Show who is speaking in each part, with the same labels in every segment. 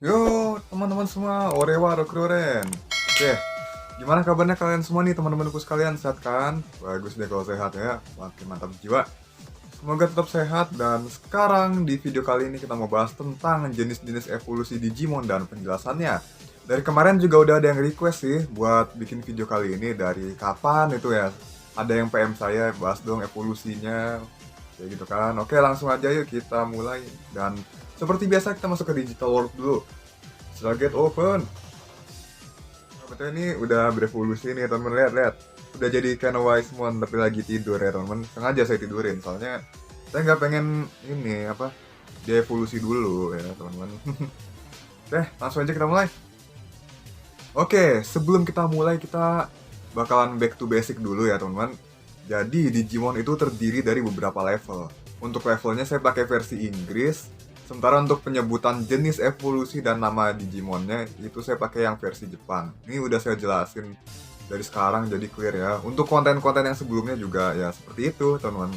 Speaker 1: Yo, teman-teman semua, Orewa Rokuroren. Oke, gimana kabarnya kalian semua nih teman-temanku sekalian? Sehat kan? Bagus deh kalau sehat ya, makin mantap jiwa. Semoga tetap sehat dan sekarang di video kali ini kita mau bahas tentang jenis-jenis evolusi Digimon dan penjelasannya. Dari kemarin juga udah ada yang request sih buat bikin video kali ini dari kapan itu ya. Ada yang PM saya bahas dong evolusinya, kayak gitu kan. Oke, langsung aja yuk kita mulai. Dan seperti biasa kita masuk ke digital world dulu. Setelah get open. Nah, betul ini udah berevolusi nih teman-teman, lihat-lihat. Udah jadi Kenowisemon tapi lagi tidur ya teman-teman. Sengaja saya tidurin soalnya saya nggak pengen ini apa dievolusi dulu ya teman-teman. Oke, langsung aja kita mulai. Oke, sebelum kita mulai kita bakalan back to basic dulu ya teman-teman. Jadi Digimon itu terdiri dari beberapa level. Untuk levelnya saya pakai versi Inggris, sementara untuk penyebutan jenis evolusi dan nama Digimonnya itu saya pakai yang versi Jepang. Ini udah saya jelasin dari sekarang jadi clear ya. Untuk konten-konten yang sebelumnya juga ya seperti itu teman-teman.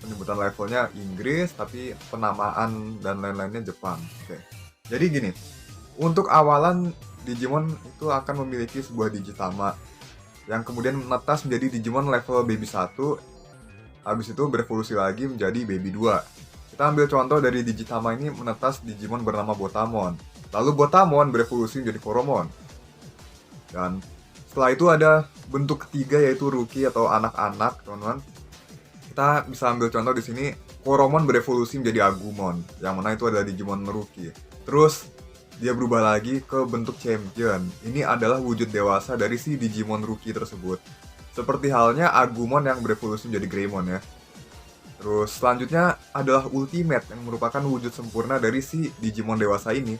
Speaker 1: Penyebutan levelnya Inggris tapi penamaan dan lain-lainnya Jepang. Oke. Jadi gini, untuk awalan Digimon itu akan memiliki sebuah Digitama yang kemudian menetas menjadi Digimon level baby 1, habis itu berevolusi lagi menjadi baby 2. Kita ambil contoh dari Digitama ini menetas Digimon bernama Botamon. Lalu Botamon berevolusi menjadi Koromon. Dan setelah itu ada bentuk ketiga yaitu Rookie atau anak-anak, teman-teman. Kita bisa ambil contoh di sini, Koromon berevolusi menjadi Agumon, yang mana itu adalah Digimon Rookie. Terus dia berubah lagi ke bentuk champion. Ini adalah wujud dewasa dari si Digimon Rookie tersebut. Seperti halnya Agumon yang berevolusi menjadi Greymon ya. Terus selanjutnya adalah Ultimate yang merupakan wujud sempurna dari si Digimon dewasa ini.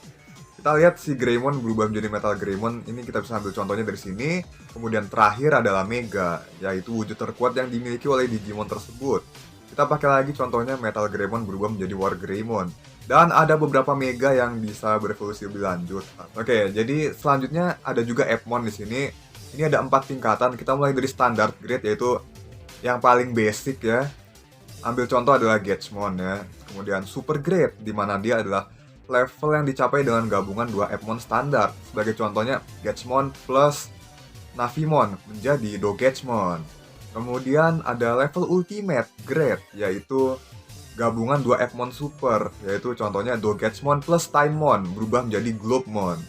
Speaker 1: Kita lihat si Greymon berubah menjadi Metal Greymon. Ini kita bisa ambil contohnya dari sini. Kemudian terakhir adalah Mega, yaitu wujud terkuat yang dimiliki oleh Digimon tersebut. Kita pakai lagi contohnya Metal Greymon berubah menjadi War Greymon. Dan ada beberapa Mega yang bisa berevolusi lebih lanjut. Oke, jadi selanjutnya ada juga Epmon di sini. Ini ada 4 tingkatan. Kita mulai dari standard grade yaitu yang paling basic ya. Ambil contoh adalah Getchmon ya. Kemudian super grade di mana dia adalah level yang dicapai dengan gabungan 2 Epmon standar. Sebagai contohnya Getchmon plus Navimon menjadi Dogetchmon. Kemudian ada level ultimate grade yaitu gabungan 2 Epmon super, yaitu contohnya Dogetmon plus Timemon berubah menjadi Globemon.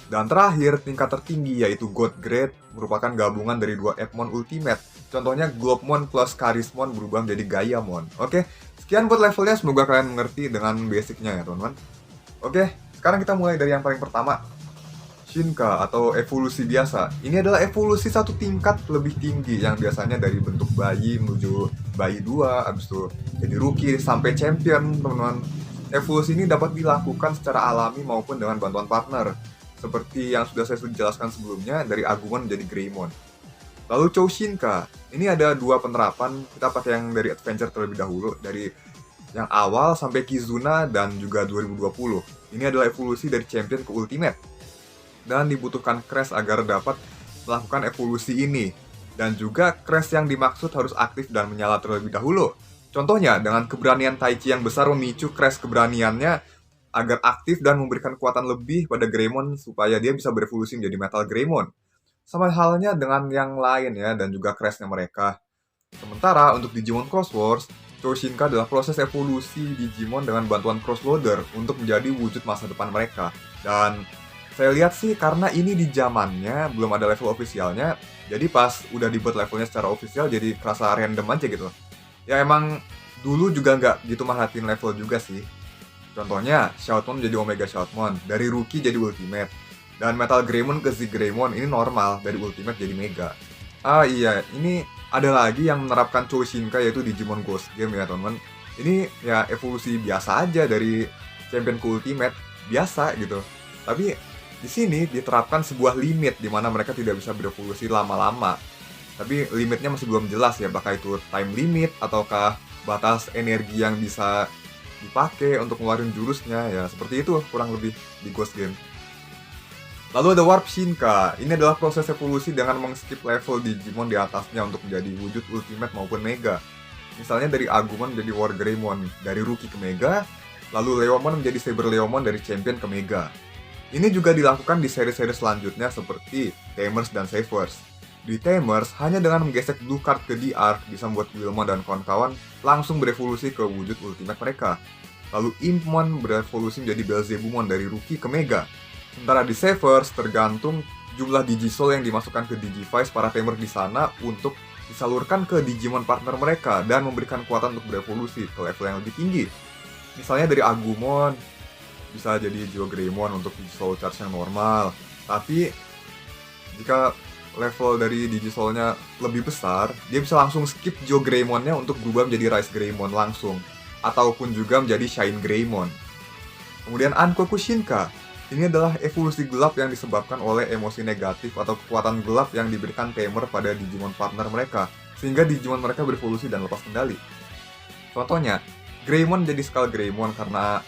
Speaker 1: Dan terakhir, tingkat tertinggi yaitu God Grade merupakan gabungan dari 2 Epmon Ultimate. Contohnya Globemon plus Charismon berubah menjadi Gaiamon. Oke, sekian buat levelnya, semoga kalian mengerti dengan basicnya ya teman-teman. Oke, sekarang kita mulai dari yang paling pertama, Shinka atau evolusi biasa. Ini adalah evolusi satu tingkat lebih tinggi yang biasanya dari bentuk bayi menuju bayi 2, habis itu jadi rookie sampai champion, teman-teman. Evolusi ini dapat dilakukan secara alami maupun dengan bantuan partner. Seperti yang sudah saya jelaskan sebelumnya dari Agumon menjadi Greymon. Lalu Choushinka, ini ada 2 penerapan, kita pakai yang dari Adventure terlebih dahulu, dari yang awal sampai Kizuna dan juga 2020. Ini adalah evolusi dari champion ke ultimate. Dan dibutuhkan crash agar dapat melakukan evolusi ini. Dan juga crash yang dimaksud harus aktif dan menyala terlebih dahulu. Contohnya, dengan keberanian Taichi yang besar memicu crash keberaniannya agar aktif dan memberikan kekuatan lebih pada Greymon supaya dia bisa berevolusi menjadi Metal Greymon. Sama halnya dengan yang lain ya, dan juga crashnya mereka. Sementara untuk Digimon Cross Wars, Choushinka adalah proses evolusi Digimon dengan bantuan Crossloader untuk menjadi wujud masa depan mereka. Dan saya lihat sih karena ini di zamannya belum ada level ofisialnya, jadi pas udah dibuat levelnya secara ofisial jadi kerasa random aja gitu. Ya emang dulu juga nggak gitu merhatiin level juga sih. Contohnya, Shoutmon menjadi Omega Shoutmon, dari Rookie jadi Ultimate. Dan Metal Greymon ke Z Greymon ini normal, dari Ultimate jadi Mega. Ah iya, ini ada lagi yang menerapkan Choushinka yaitu Digimon Ghost Game ya teman-teman. Ini ya evolusi biasa aja dari Champion ke Ultimate, biasa gitu. Tapi di sini diterapkan sebuah limit di mana mereka tidak bisa berevolusi lama-lama. Tapi limitnya masih belum jelas ya, apakah itu time limit ataukah batas energi yang bisa dipakai untuk ngeluarin jurusnya ya, seperti itu kurang lebih di Ghost Game. Lalu ada Warp Shinka. Ini adalah proses evolusi dengan mengskip level Digimon di atasnya untuk menjadi wujud Ultimate maupun Mega. Misalnya dari Agumon menjadi War Greymon, dari Rookie ke Mega, lalu Leomon menjadi Saber Leomon dari Champion ke Mega. Ini juga dilakukan di seri-seri selanjutnya seperti Tamers dan Savers. Di Tamers, hanya dengan menggesek blue card ke The Ark bisa membuat Wilmon dan kawan-kawan langsung berevolusi ke wujud ultimate mereka. Lalu Impmon berevolusi menjadi Beelzebumon dari Rookie ke Mega. Sementara di Savers, tergantung jumlah Digisoul yang dimasukkan ke Digivice para Tamer di sana untuk disalurkan ke Digimon partner mereka dan memberikan kekuatan untuk berevolusi ke level yang lebih tinggi. Misalnya dari Agumon, bisa jadi Geogreymon untuk Digisoul Charge yang normal. Tapi jika level dari Digisoulnya lebih besar, dia bisa langsung skip Geogreymonnya untuk berubah menjadi Rise Greymon langsung. Ataupun juga menjadi Shine Greymon. Kemudian Ankoku Shinka. Ini adalah evolusi gelap yang disebabkan oleh emosi negatif atau kekuatan gelap yang diberikan Tamer pada Digimon partner mereka, sehingga Digimon mereka berevolusi dan lepas kendali. Contohnya, Greymon jadi Skull Greymon karena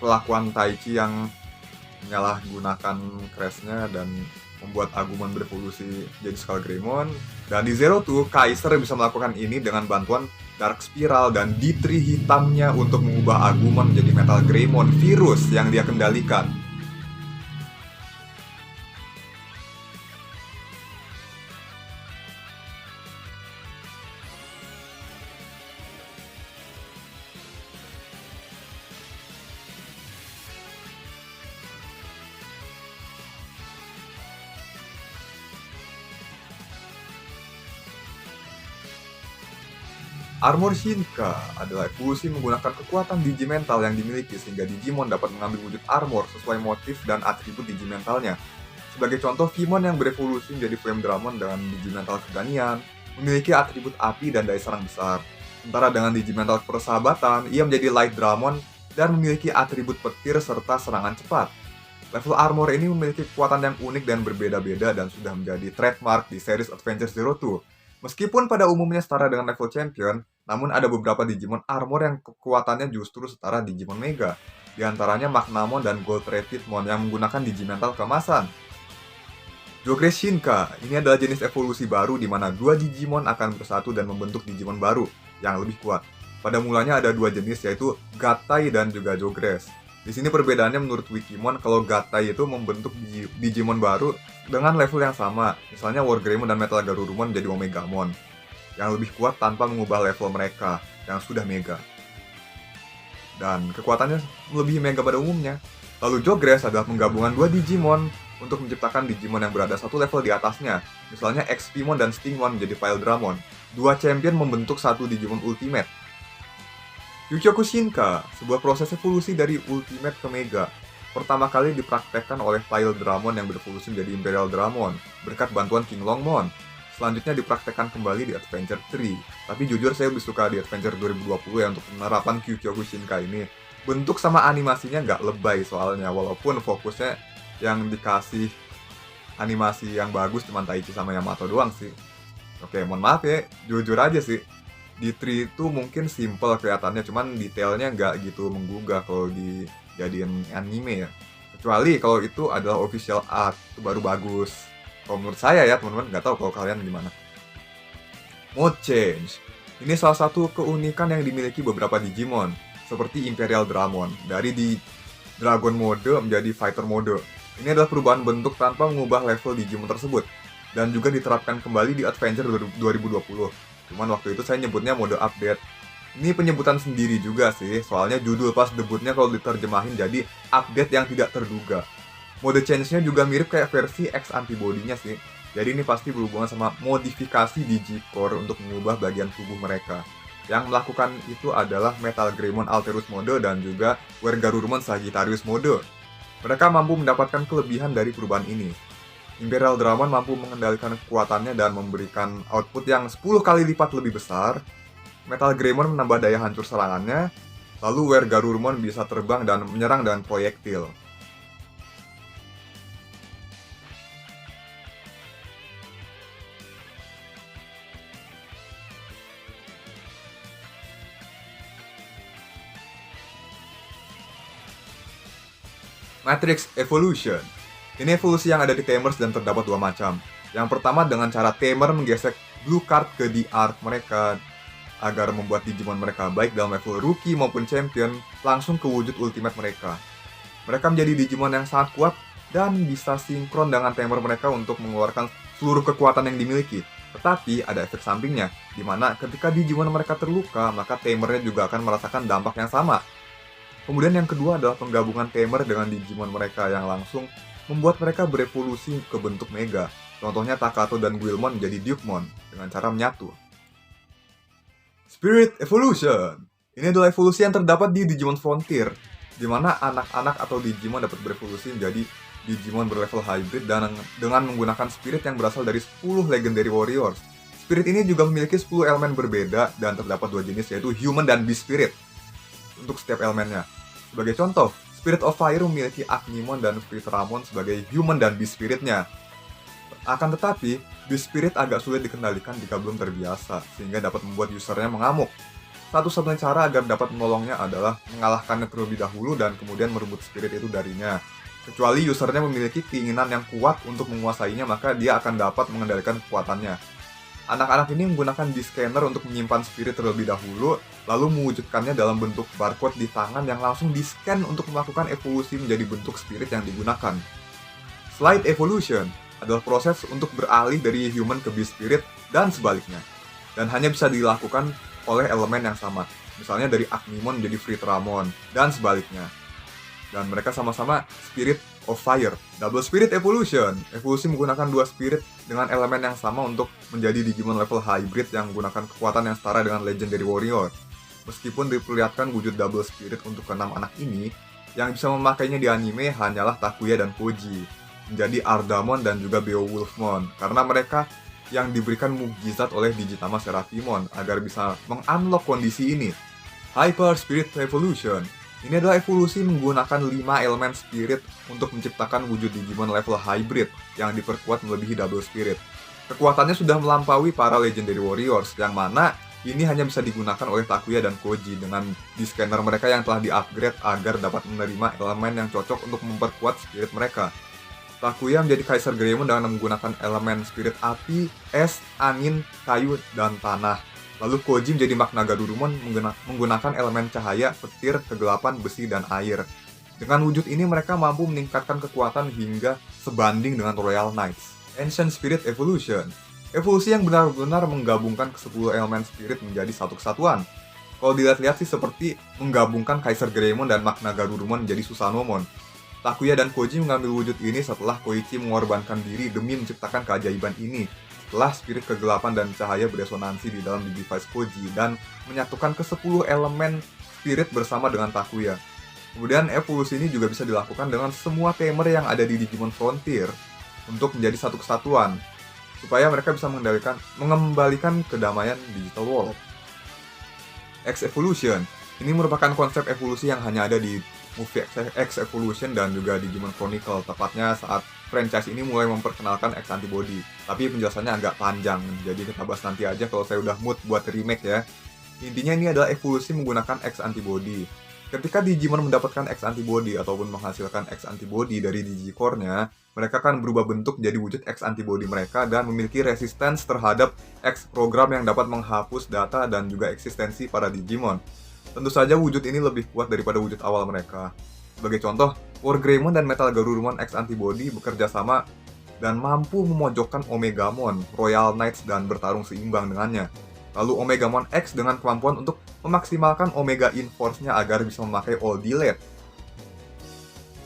Speaker 1: kelakuan Taichi yang menyalahgunakan Crash-nya dan membuat Agumon berevolusi jadi Skull Greymon. Dan di Zero Two, Kaiser bisa melakukan ini dengan bantuan Dark Spiral dan D3 hitamnya untuk mengubah Agumon menjadi Metal Greymon virus yang dia kendalikan. Armor Shinka adalah evolusi menggunakan kekuatan Digimental yang dimiliki sehingga Digimon dapat mengambil wujud armor sesuai motif dan atribut Digimentalnya. Sebagai contoh, Vimon yang berevolusi menjadi Flame Dramon dengan Digimental keberanian, memiliki atribut api dan daya serang besar. Sementara dengan Digimental persahabatan, ia menjadi Light Dramon dan memiliki atribut petir serta serangan cepat. Level armor ini memiliki kekuatan yang unik dan berbeda-beda dan sudah menjadi trademark di series Adventure Zero Two. Meskipun pada umumnya setara dengan level champion, namun ada beberapa Digimon Armor yang kekuatannya justru setara Digimon Mega. Di antaranya Magnamon dan Gold Rapidmon yang menggunakan Digimental keemasan. Jogres Shinka, ini adalah jenis evolusi baru di mana dua Digimon akan bersatu dan membentuk Digimon baru yang lebih kuat. Pada mulanya ada dua jenis yaitu Gatai dan juga Jogres. Di sini perbedaannya menurut Wikimon kalau Gatai itu membentuk Digimon baru dengan level yang sama. Misalnya Wargreymon dan Metal Garurumon menjadi Omegamon yang lebih kuat tanpa mengubah level mereka yang sudah Mega. Dan kekuatannya lebih Mega pada umumnya. Lalu Jogres adalah penggabungan dua Digimon untuk menciptakan Digimon yang berada satu level di atasnya. Misalnya XPmon dan Stingmon menjadi Pile Dramon. Dua champion membentuk satu Digimon Ultimate. Yukioku Shinka, sebuah proses evolusi dari Ultimate ke Mega. Pertama kali dipraktekkan oleh Pile Dramon yang berevolusi menjadi Imperial Dramon berkat bantuan King Longmon. Selanjutnya dipraktekkan kembali di Adventure 3. Tapi jujur saya lebih suka di Adventure 2020 ya untuk penerapan Yukioku Shinka ini. Bentuk sama animasinya nggak lebay soalnya, walaupun fokusnya yang dikasih animasi yang bagus cuma Taichi sama Yamato doang sih. Oke, mohon maaf ya, jujur aja sih. Di 3 itu mungkin simple kelihatannya, cuman detailnya nggak gitu menggugah kalau dijadiin anime ya. Kecuali kalau itu adalah official art, itu baru bagus. Kalau menurut saya ya teman-teman, nggak tahu kalau kalian gimana. Mode Change. Ini salah satu keunikan yang dimiliki beberapa Digimon, seperti Imperial Dramon, dari di Dragon Mode menjadi Fighter Mode. Ini adalah perubahan bentuk tanpa mengubah level Digimon tersebut, dan juga diterapkan kembali di Adventure 2020. Cuman waktu itu saya nyebutnya mode update. Ini penyebutan sendiri juga sih, soalnya judul pas debutnya kalau diterjemahin jadi update yang tidak terduga. Mode change-nya juga mirip kayak versi X antibody-nya sih. Jadi ini pasti berhubungan sama modifikasi Digicore untuk mengubah bagian tubuh mereka. Yang melakukan itu adalah Metal Greymon Alterus Mode dan juga Wargarurumon Sagittarius Mode. Mereka mampu mendapatkan kelebihan dari perubahan ini. Imperial Dramon mampu mengendalikan kekuatannya dan memberikan output yang 10 kali lipat lebih besar. Metal Greymon menambah daya hancur serangannya. Lalu Wargarurumon bisa terbang dan menyerang dengan proyektil. Matrix Evolution. Ini evolusi yang ada di Tamers dan terdapat dua macam. Yang pertama dengan cara Tamer menggesek blue card ke The Ark mereka agar membuat Digimon mereka baik dalam level rookie maupun champion langsung ke wujud ultimate mereka. Mereka menjadi Digimon yang sangat kuat dan bisa sinkron dengan timer mereka untuk mengeluarkan seluruh kekuatan yang dimiliki. Tetapi ada efek sampingnya, di mana ketika Digimon mereka terluka, maka timernya juga akan merasakan dampak yang sama. Kemudian yang kedua adalah penggabungan timer dengan Digimon mereka yang langsung membuat mereka berevolusi ke bentuk Mega. Contohnya Takato dan Guilmon menjadi Dukemon dengan cara menyatu. Spirit Evolution. Ini adalah evolusi yang terdapat di Digimon Frontier, di mana anak-anak atau Digimon dapat berevolusi menjadi Digimon berlevel hybrid dan dengan menggunakan spirit yang berasal dari 10 Legendary Warriors. Spirit ini juga memiliki 10 elemen berbeda dan terdapat dua jenis, yaitu Human dan Beast Spirit untuk setiap elemennya. Sebagai contoh, Spirit of Fire memiliki Agnimon dan Freeramon sebagai Human dan Beast Spirit-nya. Akan tetapi, Beast Spirit agak sulit dikendalikan jika belum terbiasa, sehingga dapat membuat usernya mengamuk. Satu-satunya cara agar dapat menolongnya adalah mengalahkannya terlebih dahulu dan kemudian merebut spirit itu darinya. Kecuali usernya memiliki keinginan yang kuat untuk menguasainya, maka dia akan dapat mengendalikan kekuatannya. Anak-anak ini menggunakan di-scanner untuk menyimpan spirit terlebih dahulu, lalu mewujudkannya dalam bentuk barcode di tangan yang langsung di-scan untuk melakukan evolusi menjadi bentuk spirit yang digunakan. Slide Evolution adalah proses untuk beralih dari human ke beast spirit dan sebaliknya, dan hanya bisa dilakukan oleh elemen yang sama, misalnya dari Agnimon menjadi Freeramon, dan sebaliknya. Dan mereka sama-sama Spirit of Fire. Double Spirit Evolution. Evolusi menggunakan dua spirit dengan elemen yang sama untuk menjadi Digimon level hybrid yang menggunakan kekuatan yang setara dengan Legendary Warrior. Meskipun diperlihatkan wujud double spirit untuk keenam anak ini, yang bisa memakainya di anime hanyalah Takuya dan Koji, menjadi Ardamon dan juga Beowulfmon, karena mereka yang diberikan mukjizat oleh Digitama Seraphimon agar bisa mengunlock kondisi ini. Hyper Spirit Evolution. Ini adalah evolusi menggunakan 5 elemen spirit untuk menciptakan wujud Digimon level hybrid yang diperkuat melebihi double spirit. Kekuatannya sudah melampaui para Legendary Warriors, yang mana ini hanya bisa digunakan oleh Takuya dan Koji dengan di-scanner mereka yang telah di-upgrade agar dapat menerima elemen yang cocok untuk memperkuat spirit mereka. Takuya menjadi Kaiser Greymon dengan menggunakan elemen spirit api, es, angin, kayu, dan tanah. Lalu Koji menjadi Magna Garurumon menggunakan elemen cahaya, petir, kegelapan, besi, dan air. Dengan wujud ini mereka mampu meningkatkan kekuatan hingga sebanding dengan Royal Knights. Ancient Spirit Evolution. Evolusi yang benar-benar menggabungkan ke-10 elemen spirit menjadi satu kesatuan. Kalau dilihat-lihat sih seperti menggabungkan Kaiser Greymon dan Magna Garurumon menjadi Susanomon. Takuya dan Koji mengambil wujud ini setelah Koichi mengorbankan diri demi menciptakan keajaiban ini. Setelah spirit kegelapan dan cahaya beresonansi di dalam Digivice Koji dan menyatukan ke-10 elemen spirit bersama dengan Takuya. Kemudian evolusi ini juga bisa dilakukan dengan semua tamer yang ada di Digimon Frontier untuk menjadi satu kesatuan, supaya mereka bisa mengembalikan kedamaian digital world. X-Evolution. Ini merupakan konsep evolusi yang hanya ada di movie X-Evolution dan juga Digimon Chronicle, tepatnya saat franchise ini mulai memperkenalkan X Antibody. Tapi penjelasannya agak panjang, jadi kita bahas nanti aja kalau saya udah mood buat remake ya. Intinya ini adalah evolusi menggunakan X Antibody. Ketika Digimon mendapatkan X Antibody ataupun menghasilkan X Antibody dari Digicore-nya, mereka akan berubah bentuk jadi wujud X Antibody mereka dan memiliki resistance terhadap X program yang dapat menghapus data dan juga eksistensi para Digimon. Tentu saja wujud ini lebih kuat daripada wujud awal mereka. Sebagai contoh, War Greymon dan Metal Garurumon X Antibody bekerja sama dan mampu memojokkan Omegamon, Royal Knights, dan bertarung seimbang dengannya. Lalu Omegamon X dengan kemampuan untuk memaksimalkan Omega Inforce-nya agar bisa memakai All Delete.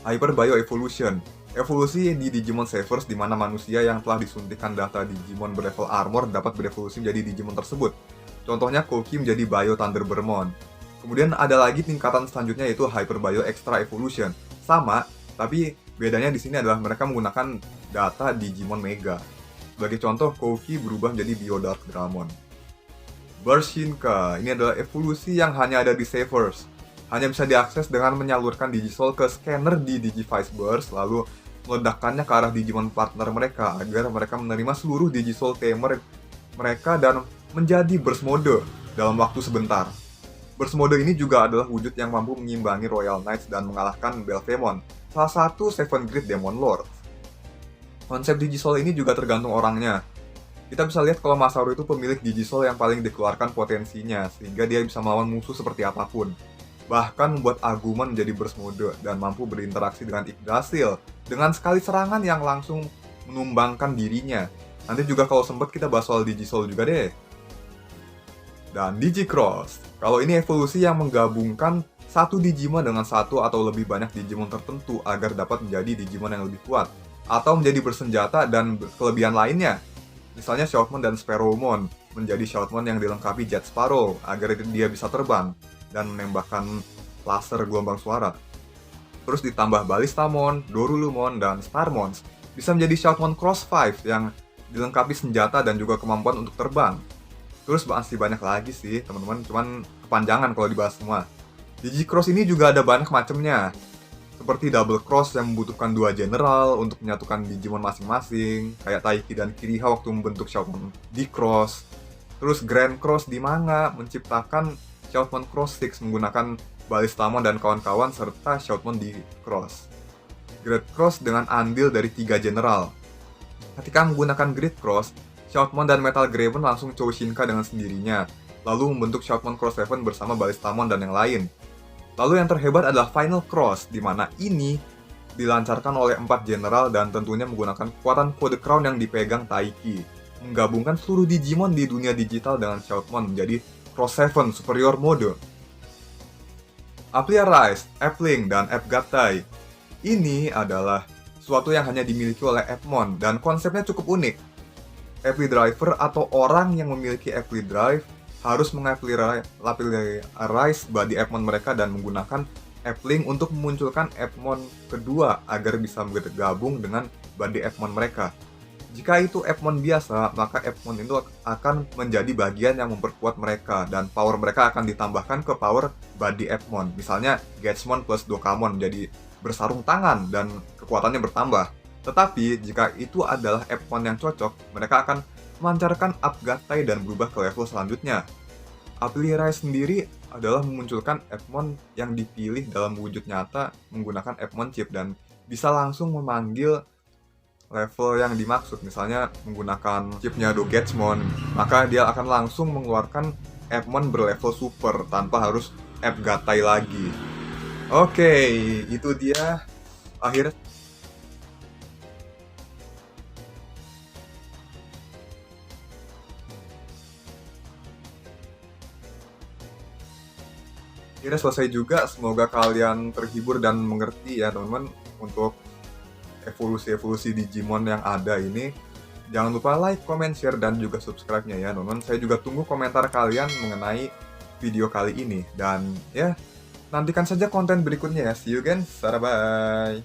Speaker 1: Hyper Bio Evolution. Evolusi di Digimon Savers di mana manusia yang telah disuntikan data Digimon berlevel armor dapat berevolusi menjadi Digimon tersebut. Contohnya Koki menjadi Bio Thunderbermon. Kemudian ada lagi tingkatan selanjutnya yaitu Hyper Bio Extra Evolution. Sama, tapi bedanya di sini adalah mereka menggunakan data Digimon Mega. Sebagai contoh, Koki berubah menjadi Bio Dark Dramon. Burst Shinka, ini adalah evolusi yang hanya ada di Savers. Hanya bisa diakses dengan menyalurkan Digisoul ke scanner di Digivice Burst, lalu meledakkannya ke arah Digimon partner mereka agar mereka menerima seluruh Digisoul tamer mereka dan menjadi Burst Mode dalam waktu sebentar. Burst Mode ini juga adalah wujud yang mampu mengimbangi Royal Knights dan mengalahkan Belphemon, salah satu Seven Great Demon Lords. Konsep Digisoul ini juga tergantung orangnya. Kita bisa lihat kalau Masaru itu pemilik Digisoul yang paling dikeluarkan potensinya, sehingga dia bisa melawan musuh seperti apapun. Bahkan membuat Agumon menjadi Burst Mode dan mampu berinteraksi dengan Yggdrasil, dengan sekali serangan yang langsung menumbangkan dirinya. Nanti juga kalau sempet kita bahas soal Digisoul juga deh. Dan Digicross, kalau ini evolusi yang menggabungkan satu Digimon dengan satu atau lebih banyak Digimon tertentu agar dapat menjadi Digimon yang lebih kuat, atau menjadi bersenjata dan kelebihan lainnya. Misalnya Shoutmon dan Sparrowmon menjadi Shoutmon yang dilengkapi Jet Sparrow agar dia bisa terbang dan menembakkan laser gelombang suara. Terus ditambah Ballistamon, Dorulumon, dan Starmon bisa menjadi Shoutmon Cross 5 yang dilengkapi senjata dan juga kemampuan untuk terbang. Terus masih banyak lagi sih teman-teman, cuman kepanjangan kalau dibahas semua. Digicross ini juga ada banyak macamnya, seperti Double Cross yang membutuhkan dua general untuk menyatukan Digimon masing-masing, kayak Taiki dan Kiriha waktu membentuk Shoutmon D-Cross. Terus Grand Cross di manga menciptakan Shoutmon Cross 6 menggunakan Ballistamon dan kawan-kawan serta Shoutmon D-Cross. Great Cross dengan andil dari 3 general. Ketika menggunakan Great Cross, Shoutmon dan Metal Greymon langsung Choushinka dengan sendirinya, lalu membentuk Shoutmon Cross 7 bersama Ballistamon dan yang lain. Lalu yang terhebat adalah Final Cross, di mana ini dilancarkan oleh 4 general dan tentunya menggunakan kekuatan Code Crown yang dipegang Taiki, menggabungkan seluruh Digimon di dunia digital dengan Shoutmon menjadi Cross 7 Superior Mode. Aplia Rise, Appling, dan Appgattai. Ini adalah sesuatu yang hanya dimiliki oleh Appmon dan konsepnya cukup unik. Apply Driver atau orang yang memiliki Apply Drive harus mengappliarize body Appmon mereka dan menggunakan Appling untuk memunculkan Appmon kedua agar bisa bergabung dengan body Appmon mereka. Jika itu Appmon biasa, maka Appmon itu akan menjadi bagian yang memperkuat mereka dan power mereka akan ditambahkan ke power body Appmon. Misalnya Getsmon plus Dokamon menjadi bersarung tangan dan kekuatannya bertambah. Tetapi jika itu adalah Appmon yang cocok, mereka akan melancarkan Appgattai dan berubah ke level selanjutnya. Apply-Rise sendiri adalah memunculkan Appmon yang dipilih dalam wujud nyata menggunakan Appmon chip dan bisa langsung memanggil level yang dimaksud. Misalnya menggunakan chipnya Dogetsmon, maka dia akan langsung mengeluarkan Appmon berlevel super tanpa harus Appgattai lagi. Oke, itu dia akhirnya. Akhirnya selesai juga, semoga kalian terhibur dan mengerti ya teman-teman untuk evolusi-evolusi Digimon yang ada ini. Jangan lupa like, comment, share, dan juga subscribe-nya ya teman-teman. Saya juga tunggu komentar kalian mengenai video kali ini. Dan ya, nantikan saja konten berikutnya ya. See you again, bye.